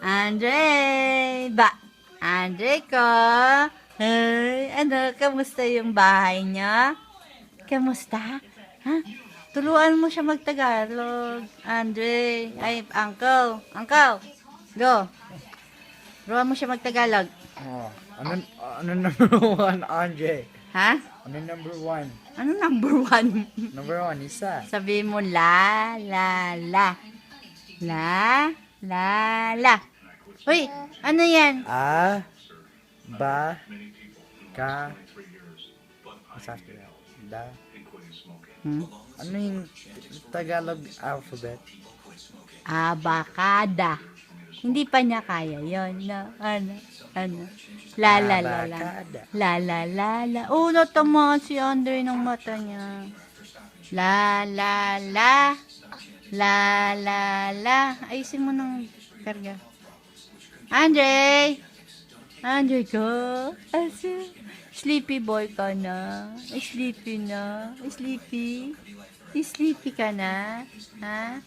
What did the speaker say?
Andre! Andre ko! Hey, ano, kamusta yung bahay niya? Kamusta? Ha? Turuan mo siya magtagalog. Andre, ay, uncle. Uncle, go. Turuan mo siya magtagalog. Oh, ano number one, Andre? Ha? Ano number one? Ano number one? Number one, isa. Sabi mo la, la, la. La, la, la. Uy, ano yan? A, ba, ka, masabi na. Da. Hmm? Ano yung Tagalog alphabet? Abakada. Hindi pa niya kaya yon, no? Ano? La, la, la, la. Abakada. La, la, la, la. Oh, natamaan si Andre ng mata niya. La, la, la. La, la, la. Ayusin mo ng karga. Andre! Andre ko. Asa? Sleepy boy ka na. Sleepy na. Sleepy. Sleepy ka na. Ha?